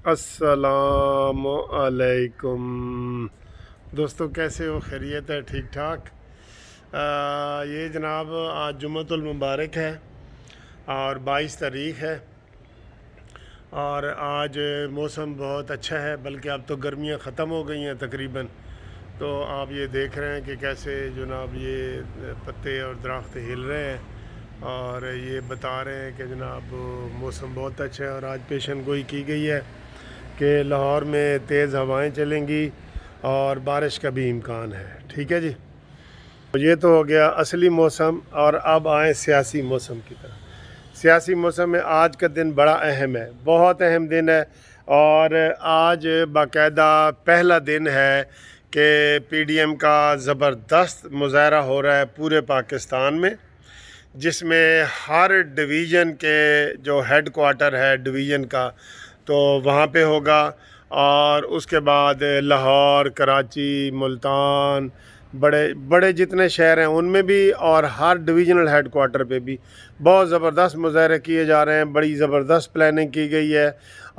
अस्सलाम अलैकुम दोस्तों, कैसे हो? खैरियत है? ठीक ठाक। ये जनाब आज जुम्मतुल मुबारक है और 22 तारीख़ है और आज मौसम बहुत अच्छा है, बल्कि अब तो गर्मियाँ ख़त्म हो गई हैं तकरीबन। तो आप ये देख रहे हैं कि कैसे जनाब ये पत्ते और दरख्त हिल रहे हैं और ये बता रहे हैं कि जनाब मौसम बहुत अच्छा है। और आज पेशन गोई की गई है कि लाहौर में तेज़ हवाएं चलेंगी और बारिश का भी इम्कान है। ठीक है जी, तो ये तो हो गया असली मौसम। और अब आए सियासी मौसम की तरफ। सियासी मौसम में आज का दिन बड़ा अहम है, बहुत अहम दिन है। और आज बाकायदा पहला दिन है कि पीडीएम का ज़बरदस्त मुज़ाहरा हो रहा है पूरे पाकिस्तान में, जिसमें हर डिवीज़न के जो हेड क्वार्टर है डिवीज़न का, तो वहाँ पे होगा। और उसके बाद लाहौर, कराची, मुल्तान, बड़े बड़े जितने शहर हैं उनमें भी, और हर डिवीज़नल हेड क्वार्टर पे भी बहुत ज़बरदस्त मुज़ाहरे किए जा रहे हैं। बड़ी ज़बरदस्त प्लानिंग की गई है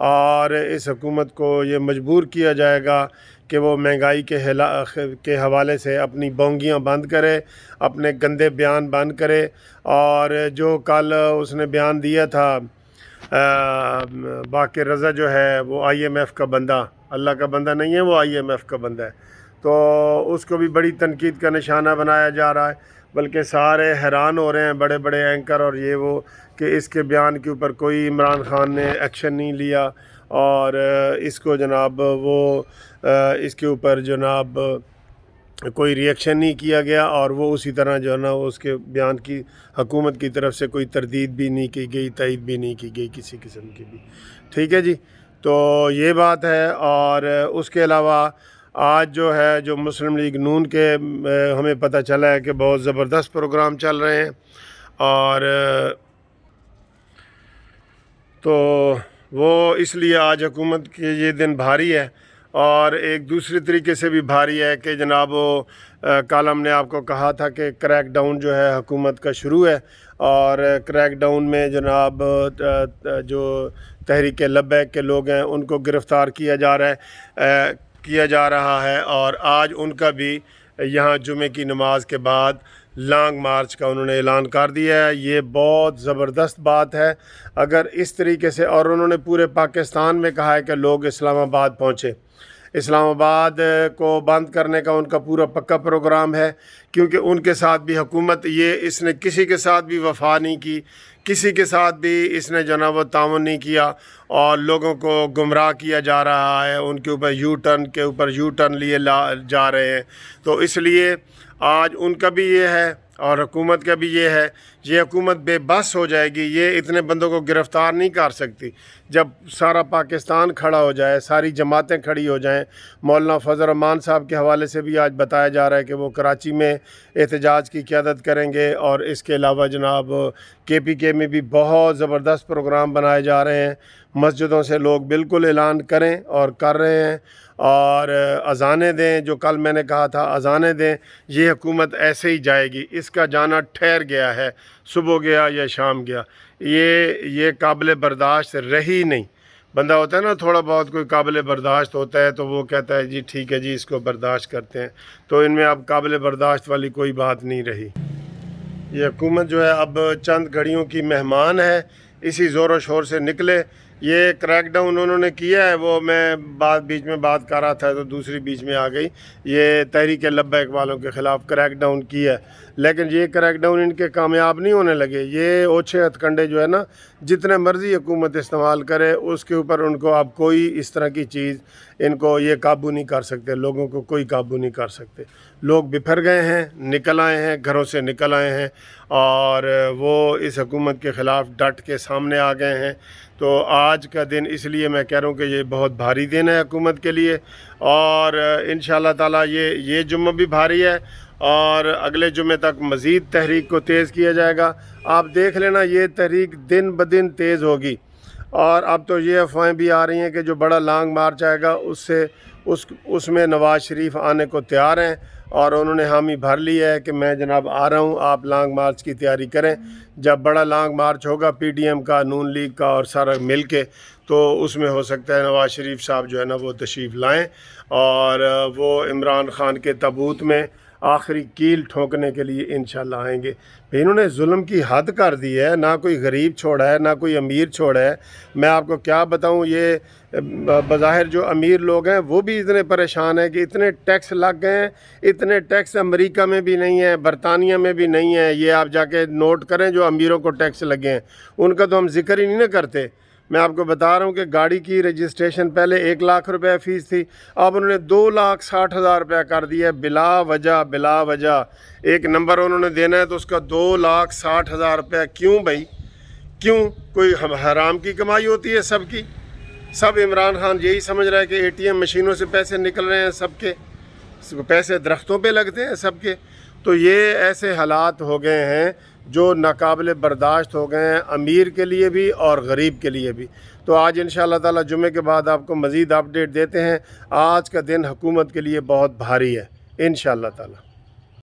और इस हुकूमत को ये मजबूर किया जाएगा कि वो महंगाई के हवाले से अपनी बोंगियाँ बंद करे, अपने गंदे बयान बंद करे। और जो कल उसने बयान दिया था बाक़िर रज़ा जो है वो IMF का बंदा, अल्लाह का बंदा नहीं है, वो IMF का बंदा है, तो उसको भी बड़ी तनकीद का निशाना बनाया जा रहा है। बल्कि सारे हैरान हो रहे हैं, बड़े बड़े एंकर और ये वो, कि इसके बयान के ऊपर कोई इमरान खान ने एक्शन नहीं लिया और इसको जनाब वो इसके ऊपर जनाब कोई रिएक्शन नहीं किया गया और वो उसी तरह जो है ना उसके बयान की हुकूमत की तरफ से कोई तरदीद भी नहीं की गई, तईद भी नहीं की गई किसी किस्म की भी। ठीक है जी, तो ये बात है। और उसके अलावा आज जो है जो मुस्लिम लीग नून के हमें पता चला है कि बहुत ज़बरदस्त प्रोग्राम चल रहे हैं और तो वो इसलिए आज हुकूमत के ये दिन भारी है। और एक दूसरी तरीके से भी भारी है कि जनाब वो कल हमने आपको कहा था कि क्रैक डाउन जो है हुकूमत का शुरू है और क्रैक डाउन में जनाब जो तहरीक लब्बैक के लोग हैं उनको गिरफ़्तार किया जा रहा है। और आज उनका भी यहाँ जुमे की नमाज के बाद लॉन्ग मार्च का उन्होंने ऐलान कर दिया है। ये बहुत ज़बरदस्त बात है अगर इस तरीके से, और उन्होंने पूरे पाकिस्तान में कहा है कि लोग इस्लामाबाद पहुँचे। इस्लामाबाद को बंद करने का उनका पूरा पक्का प्रोग्राम है, क्योंकि उनके साथ भी हुकूमत इसने किसी के साथ भी वफा नहीं की, किसी के साथ भी इसने जो ना वो ताउन नहीं किया और लोगों को गुमराह किया जा रहा है, उनके ऊपर यू टर्न लिए जा रहे हैं। तो इसलिए आज उनका भी ये है और हुकूमत का भी ये है। ये हुकूमत बेबस हो जाएगी, ये इतने बंदों को गिरफ़्तार नहीं कर सकती। जब सारा पाकिस्तान खड़ा हो जाए, सारी जमातें खड़ी हो जाएं। मौलाना फजल रहमान साहब के हवाले से भी आज बताया जा रहा है कि वो कराची में एहतजाज की क़यादत करेंगे। और इसके अलावा जनाब KPK में भी बहुत ज़बरदस्त प्रोग्राम बनाए जा रहे हैं। मस्जिदों से लोग बिल्कुल ऐलान करें और कर रहे हैं और अज़ानें दें, जो कल मैंने कहा था अज़ानें दें। ये हुकूमत ऐसे ही जाएगी, इसका जाना ठहर गया है, सुबह गया या शाम गया, ये काबिल बर्दाश्त रही नहीं। बंदा होता है ना थोड़ा बहुत कोई काबिल बर्दाश्त होता है तो वो कहता है जी ठीक है जी इसको बर्दाश्त करते हैं, तो इनमें अब काबिल बर्दाश्त वाली कोई बात नहीं रही। ये हुकूमत जो है अब चंद घड़ियों की मेहमान है, इसी ज़ोर शोर से निकले। ये क्रैक डाउन उन्होंने किया है, वो मैं बीच में बात कर रहा था तो दूसरी बीच में आ गई। ये तहरीक लब्बैक वालों के ख़िलाफ़ क्रैक डाउन किया है, लेकिन ये क्रैक डाउन इनके कामयाब नहीं होने लगे। ये ओछे हथकंडे जो है ना, जितने मर्ज़ी हुकूमत इस्तेमाल करे उसके ऊपर उनको अब कोई इस तरह की चीज़ इनको ये काबू नहीं कर सकते, लोगों को कोई काबू नहीं कर सकते। लोग बिफर गए हैं, निकल आए हैं, घरों से निकल आए हैं और वो इस हुकूमत के ख़िलाफ़ डट के सामने आ गए हैं। तो आज का दिन इसलिए मैं कह रहा हूँ कि ये बहुत भारी दिन है हुकूमत के लिए। और इंशाअल्लाह ताला ये जुम्मा भी भारी है और अगले जुम्मे तक मज़ीद तहरीक को तेज़ किया जाएगा। आप देख लेना ये तहरीक दिन ब दिन तेज़ होगी। और अब तो ये अफवाहें भी आ रही हैं कि जो बड़ा लॉन्ग मार्च आएगा उसमें नवाज़ शरीफ आने को तैयार हैं और उन्होंने हामी भर ली है कि मैं जनाब आ रहा हूँ, आप लॉन्ग मार्च की तैयारी करें। जब बड़ा लॉन्ग मार्च होगा PDM का, नून लीग का और सारा मिल के, تو اس میں ہو سکتا ہے نواز شریف صاحب جو ہے نا وہ تشریف لائیں اور وہ عمران خان کے تابوت میں آخری کیل ٹھونکنے کے لیے انشاءاللہ آئیں گے۔ انہوں نے ظلم کی حد کر دی ہے، نہ کوئی غریب چھوڑا ہے، نہ کوئی امیر چھوڑا ہے۔ میں آپ کو کیا بتاؤں، یہ بظاہر جو امیر لوگ ہیں وہ بھی اتنے پریشان ہیں کہ اتنے ٹیکس لگ گئے ہیں، اتنے ٹیکس امریکہ میں بھی نہیں ہے، برطانیہ میں بھی نہیں ہے۔ یہ آپ جا کے نوٹ کریں جو امیروں کو ٹیکس لگے ہیں، ان کا تو ہم ذکر ہی نہیں نہ کرتے۔ میں آپ کو بتا رہا ہوں کہ گاڑی کی رجسٹریشن پہلے 1 لاکھ روپے فیس تھی، اب انہوں نے 2,60,000 روپیہ کر دیا بلا وجہ۔ ایک نمبر انہوں نے دینا ہے تو اس کا 2,60,000 روپیہ۔ کیوں بھائی، کیوں؟ کوئی حرام کی کمائی ہوتی ہے سب کی؟ سب عمران خان یہی سمجھ رہا ہے کہ ATM مشینوں سے پیسے نکل رہے ہیں، سب کے پیسے درختوں پہ لگتے ہیں سب کے۔ تو یہ ایسے حالات ہو گئے ہیں جو ناقابل برداشت ہو گئے ہیں، امیر کے لیے بھی اور غریب کے لیے بھی۔ تو آج انشاءاللہ تعالی جمعے کے بعد آپ کو مزید اپڈیٹ دیتے ہیں۔ آج کا دن حکومت کے لیے بہت بھاری ہے انشاءاللہ تعالی۔